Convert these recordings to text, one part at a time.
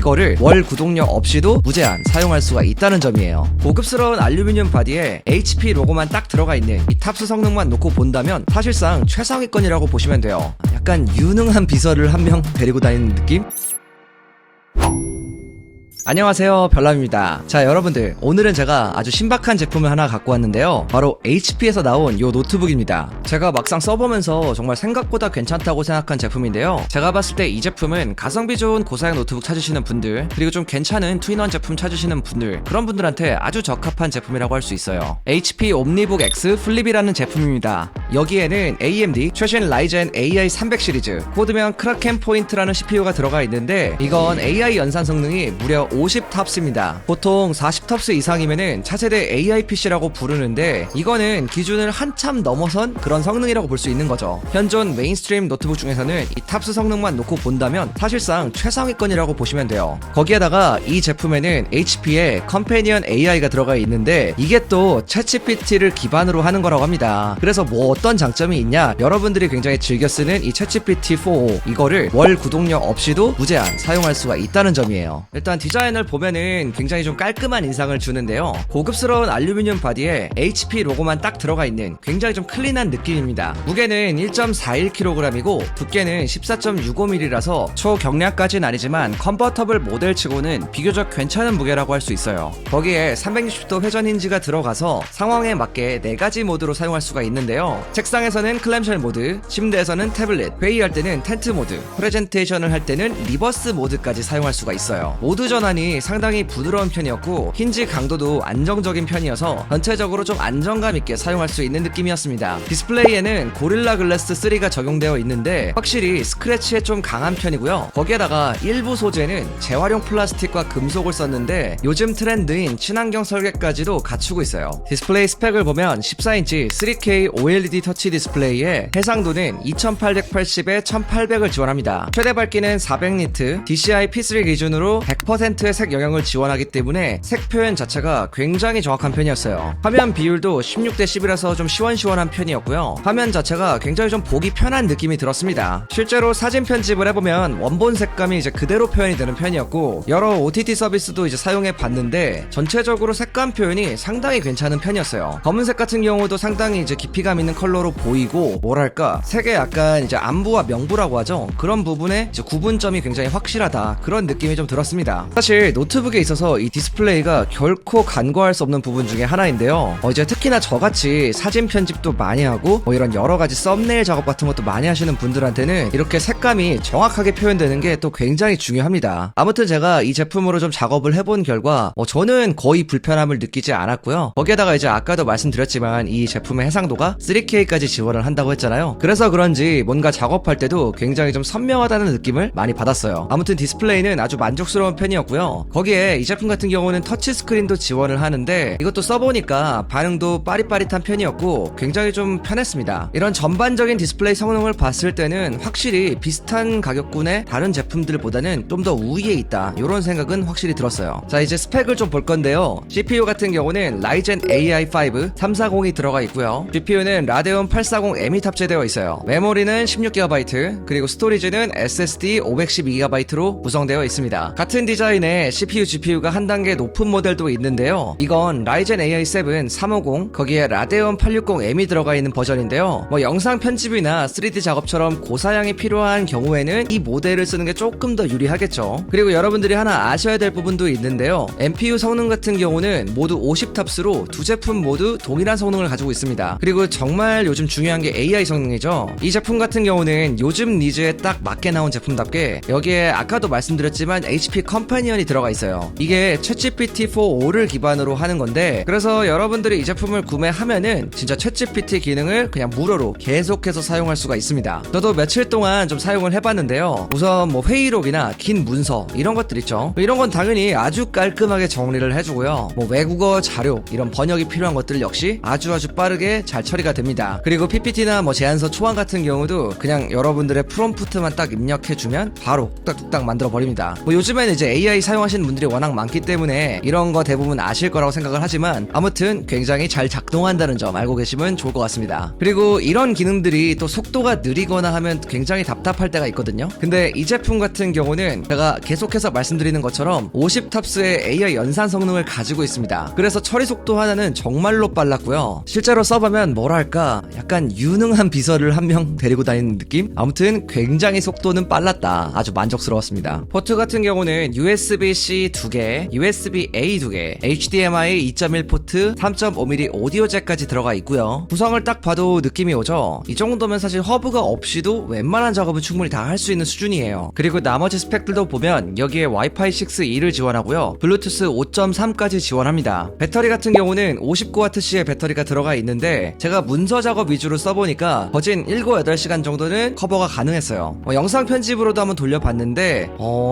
이거를 월 구독료 없이도 무제한 사용할 수가 있다는 점이에요. 고급스러운 알루미늄 바디에 HP 로고만 딱 들어가 있는 이 탑스 성능만 놓고 본다면 사실상 최상위권이라고 보시면 돼요. 약간 유능한 비서를 한 명 데리고 다니는 느낌? 안녕하세요, 별남입니다. 자, 여러분들, 오늘은 제가 아주 신박한 제품을 하나 갖고 왔는데요, 바로 HP에서 나온 요 노트북입니다. 제가 막상 써보면서 정말 생각보다 괜찮다고 생각한 제품인데요, 제가 봤을 때 이 제품은 가성비 좋은 고사양 노트북 찾으시는 분들, 그리고 좀 괜찮은 투인원 제품 찾으시는 분들, 그런 분들한테 아주 적합한 제품이라고 할 수 있어요. HP 옴니북 X 플립이라는 제품입니다. 여기에는 AMD 최신 라이젠 AI 300 시리즈, 코드명 크라켄 포인트라는 CPU가 들어가 있는데, 이건 AI 연산 성능이 무려 50탑스입니다. 보통 40탑스 이상이면은 차세대 AI PC라고 부르는데, 이거는 기준을 한참 넘어선 그런 성능이라고 볼 수 있는 거죠. 현존 메인스트림 노트북 중에서는 이 탑스 성능만 놓고 본다면 사실상 최상위권이라고 보시면 돼요. 거기에다가 이 제품에는 HP의 컴패니언 AI가 들어가 있는데, 이게 또 챗GPT를 기반으로 하는 거라고 합니다. 그래서 뭐 어떤 장점이 있냐, 여러분들이 굉장히 즐겨 쓰는 이 챗GPT4o, 이거를 월 구독료 없이도 무제한 사용할 수가 있다는 점이에요. 일단 디자인을 보면은 굉장히 좀 깔끔한 인상을 주는데요, 고급스러운 알루미늄 바디에 HP 로고만 딱 들어가 있는 굉장히 좀 클린한 느낌입니다. 무게는 1.41kg이고 두께는 14.65mm라서 초경량까지는 아니지만 컨버터블 모델치고는 비교적 괜찮은 무게라고 할 수 있어요. 거기에 360도 회전 힌지가 들어가서 상황에 맞게 4가지 모드로 사용할 수가 있는데요, 책상에서는 클램쉘 모드, 침대에서는 태블릿, 회의할 때는 텐트 모드, 프레젠테이션을 할 때는 리버스 모드까지 사용할 수가 있어요. 모드 전환이 상당히 부드러운 편이었고 힌지 강도도 안정적인 편이어서 전체적으로 좀 안정감 있게 사용할 수 있는 느낌이었습니다. 디스플레이에는 고릴라 글래스 3가 적용되어 있는데 확실히 스크래치에 좀 강한 편이고요, 거기에다가 일부 소재는 재활용 플라스틱과 금속을 썼는데 요즘 트렌드인 친환경 설계까지도 갖추고 있어요. 디스플레이 스펙을 보면 14인치 3K OLED 터치 디스플레이에 해상도는 2880에 1800을 지원합니다. 최대 밝기는 400니트, DCI P3 기준으로 100%의 색 영역을 지원하기 때문에 색 표현 자체가 굉장히 정확한 편이었어요. 화면 비율도 16:10이라서 좀 시원시원한 편이었고요, 화면 자체가 굉장히 좀 보기 편한 느낌이 들었습니다. 실제로 사진 편집을 해보면 원본 색감이 이제 그대로 표현이 되는 편이었고, 여러 OTT 서비스도 이제 사용해 봤는데 전체적으로 색감 표현이 상당히 괜찮은 편이었어요. 검은색 같은 경우도 상당히 이제 깊이감 있는 컬러로 보이고, 뭐랄까 색의 약간 이제 안부와 명부라고 하죠, 그런 부분에 이제 구분점이 굉장히 확실하다, 그런 느낌이 좀 들었습니다. 사실 노트북에 있어서 이 디스플레이가 결코 간과할 수 없는 부분 중에 하나인데요, 이제 특히나 저같이 사진 편집도 많이 하고 이런 여러가지 썸네일 작업 같은 것도 많이 하시는 분들한테는 이렇게 색감이 정확하게 표현되는 게 또 굉장히 중요합니다. 아무튼 제가 이 제품으로 좀 작업을 해본 결과 저는 거의 불편함을 느끼지 않았고요, 거기에다가 이제 아까도 말씀드렸지만 이 제품의 해상도가 3K까지 지원을 한다고 했잖아요. 그래서 그런지 뭔가 작업할 때도 굉장히 좀 선명하다는 느낌을 많이 받았어요. 아무튼 디스플레이는 아주 만족스러운 편이었고요, 거기에 이 제품 같은 경우는 터치스크린도 지원을 하는데 이것도 써보니까 반응도 빠릿빠릿한 편이었고 굉장히 좀 편했습니다. 이런 전반적인 디스플레이 성능을 봤을 때는 확실히 비슷한 가격군의 다른 제품들보다는 좀 더 우위에 있다, 이런 생각은 확실히 들었어요. 자, 이제 스펙을 좀 볼 건데요, CPU 같은 경우는 라이젠 AI5 340이 들어가 있고요, GPU는 라데온 840M이 탑재되어 있어요. 메모리는 16GB, 그리고 스토리지는 SSD 512GB로 구성되어 있습니다. 같은 디자인의 CPU, GPU가 한 단계 높은 모델도 있는데요, 이건 라이젠 AI7 350, 거기에 라데온 860M이 들어가 있는 버전인데요, 영상 편집이나 3D 작업처럼 고사양이 필요한 경우에는 이 모델을 쓰는 게 조금 더 유리하겠죠. 그리고 여러분들이 하나 아셔야 될 부분도 있는데요, NPU 성능 같은 경우는 모두 50탑스로 두 제품 모두 동일한 성능을 가지고 있습니다. 그리고 정말 요즘 중요한 게 AI 성능이죠. 이 제품 같은 경우는 요즘 니즈에 딱 맞게 나온 제품답게 여기에 아까도 말씀드렸지만 HP 컴패니언이 들어가 있어요. 이게 챗GPT4o를 기반으로 하는 건데, 그래서 여러분들이 이 제품을 구매하면은 진짜 챗GPT 기능을 그냥 무료로 계속해서 사용할 수가 있습니다. 저도 며칠 동안 좀 사용을 해봤는데요, 우선 뭐 회의록이나 긴 문서 이런 것들 있죠, 이런 건 당연히 아주 깔끔하게 정리를 해주고요, 뭐 외국어 자료 이런 번역이 필요한 것들 역시 아주 빠르게 잘 처리가 됩니다. 그리고 PPT나 뭐 제안서 초안 같은 경우도 그냥 여러분들의 프롬프트만 딱 입력해주면 바로 뚝딱뚝딱 만들어 버립니다. 뭐 요즘에는 이제 AI 와이파이 사용하시는 분들이 워낙 많기 때문에 이런 거 대부분 아실 거라고 생각을 하지만 아무튼 굉장히 잘 작동한다는 점 알고 계시면 좋을 것 같습니다. 그리고 이런 기능들이 또 속도가 느리거나 하면 굉장히 답답할 때가 있거든요. 근데 이 제품 같은 경우는 제가 계속해서 말씀드리는 것처럼 50탑스의 AI 연산 성능을 가지고 있습니다. 그래서 처리 속도 하나는 정말로 빨랐고요. 실제로 써보면 뭐랄까 약간 유능한 비서를 한 명 데리고 다니는 느낌? 아무튼 굉장히 속도는 빨랐다. 아주 만족스러웠습니다. 포트 같은 경우는 USB-C 2개, USB-A 2개, HDMI 2.1 포트, 3.5mm 오디오 잭까지 들어가 있고요. 구성을 딱 봐도 느낌이 오죠? 이 정도면 사실 허브가 없이도 웬만한 작업은 충분히 다 할 수 있는 수준이에요. 그리고 나머지 스펙들도 보면 여기에 와이파이 6E를 지원하고요. 블루투스 5.3까지 지원합니다. 배터리 같은 경우는 59W의 배터리가 들어가 있는데 제가 문서 작업 위주로 써보니까 거진 7-8시간 정도는 커버가 가능했어요. 영상 편집으로도 한번 돌려봤는데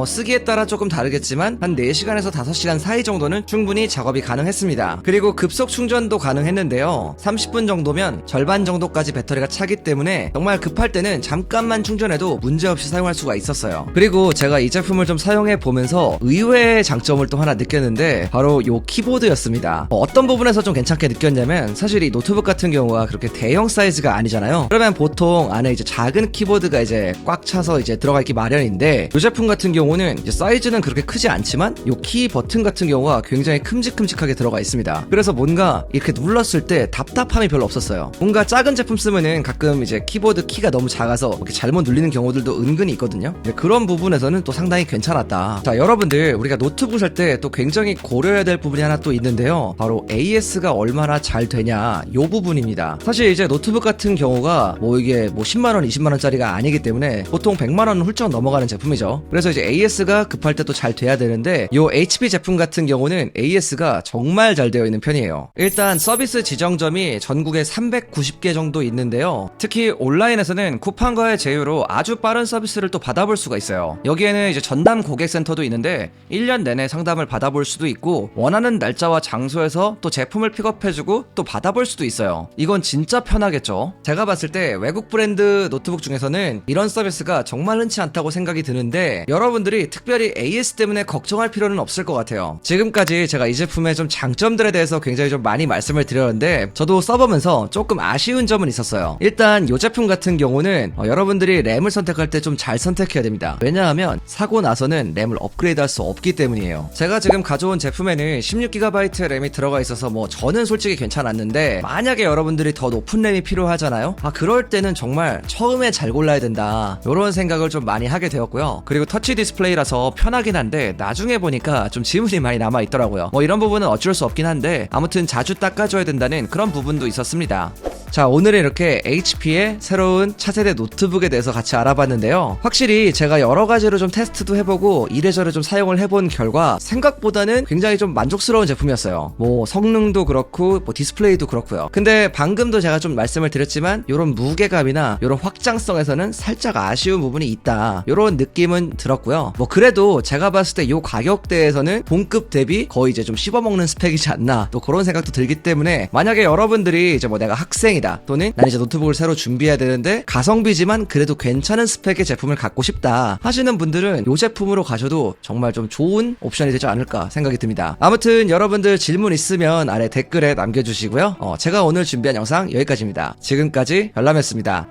쓰기에 따라 조금 다르겠지만 한 4시간에서 5시간 사이 정도는 충분히 작업이 가능했습니다. 그리고 급속 충전도 가능했는데요. 30분 정도면 절반 정도까지 배터리가 차기 때문에 정말 급할 때는 잠깐만 충전해도 문제없이 사용할 수가 있었어요. 그리고 제가 이 제품을 좀 사용해 보면서 의외의 장점을 또 하나 느꼈는데 바로 요 키보드였습니다. 어떤 부분에서 좀 괜찮게 느꼈냐면 사실 이 노트북 같은 경우가 그렇게 대형 사이즈가 아니잖아요. 그러면 보통 안에 이제 작은 키보드가 이제 꽉 차서 이제 들어가 있기 마련인데 이 제품 같은 경우는 이제 사이즈는 그렇게 크지 않지만 요 키 버튼 같은 경우가 굉장히 큼직큼직하게 들어가 있습니다. 그래서 뭔가 이렇게 눌렀을 때 답답함이 별로 없었어요. 뭔가 작은 제품 쓰면은 가끔 이제 키보드 키가 너무 작아서 이렇게 잘못 눌리는 경우들도 은근히 있거든요. 그런 부분에서는 또 상당히 괜찮았다. 자, 여러분들 우리가 노트북 살 때 또 굉장히 고려해야 될 부분이 하나 또 있는데요. 바로 AS가 얼마나 잘 되냐 요 부분입니다. 사실 이제 노트북 같은 경우가 뭐 이게 뭐 10만원 20만원짜리가 아니기 때문에 보통 100만원은 훌쩍 넘어가는 제품이죠. 그래서 이제 AS가 급할 때 또 잘 돼야 되는데 요 HP 제품 같은 경우는 AS가 정말 잘 되어 있는 편이에요. 일단 서비스 지정점이 전국에 390개 정도 있는데요. 특히 온라인에서는 쿠팡과의 제휴로 아주 빠른 서비스를 또 받아볼 수가 있어요. 여기에는 이제 전담 고객센터도 있는데 1년 내내 상담을 받아볼 수도 있고 원하는 날짜와 장소에서 또 제품을 픽업해주고 또 받아볼 수도 있어요. 이건 진짜 편하겠죠. 제가 봤을 때 외국 브랜드 노트북 중에서는 이런 서비스가 정말 흔치 않다고 생각이 드는데 여러분들이 특별히 AS 때문에 걱정할 필요는 없을 것 같아요. 지금까지 제가 이 제품의 좀 장점들에 대해서 굉장히 좀 많이 말씀을 드렸는데 저도 써보면서 조금 아쉬운 점은 있었어요. 일단 이 제품 같은 경우는 여러분들이 램을 선택할 때 좀 잘 선택해야 됩니다. 왜냐하면 사고 나서는 램을 업그레이드 할 수 없기 때문이에요. 제가 지금 가져온 제품에는 16GB 램이 들어가 있어서 뭐 저는 솔직히 괜찮았는데 만약에 여러분들이 더 높은 램이 필요하잖아요. 그럴 때는 정말 처음에 잘 골라야 된다 이런 생각을 좀 많이 하게 되었고요. 그리고 터치 디스플레이라서 편하긴 한데 나중에 보니까 좀 지문이 많이 남아있더라고요. 뭐 이런 부분은 어쩔 수 없긴 한데 아무튼 자주 닦아줘야 된다는 그런 부분도 있었습니다. 자, 오늘은 이렇게 HP의 새로운 차세대 노트북에 대해서 같이 알아봤는데요. 확실히 제가 여러 가지로 좀 테스트도 해보고 이래저래 좀 사용을 해본 결과 생각보다는 굉장히 좀 만족스러운 제품이었어요. 뭐 성능도 그렇고 뭐 디스플레이도 그렇고요. 근데 방금도 제가 좀 말씀을 드렸지만 이런 무게감이나 이런 확장성에서는 살짝 아쉬운 부분이 있다 이런 느낌은 들었고요. 뭐 그래도 제가 봤을 때 이 가격대에서는 본급 대비 거의 이제 좀 씹어먹는 스펙이지 않나 또 그런 생각도 들기 때문에 만약에 여러분들이 이제 뭐 내가 학생이다 또는 난 이제 노트북을 새로 준비해야 되는데 가성비지만 그래도 괜찮은 스펙의 제품을 갖고 싶다 하시는 분들은 이 제품으로 가셔도 정말 좀 좋은 옵션이 되지 않을까 생각이 듭니다. 아무튼 여러분들 질문 있으면 아래 댓글에 남겨주시고요. 제가 오늘 준비한 영상 여기까지입니다. 지금까지 별남이었습니다.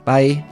바이.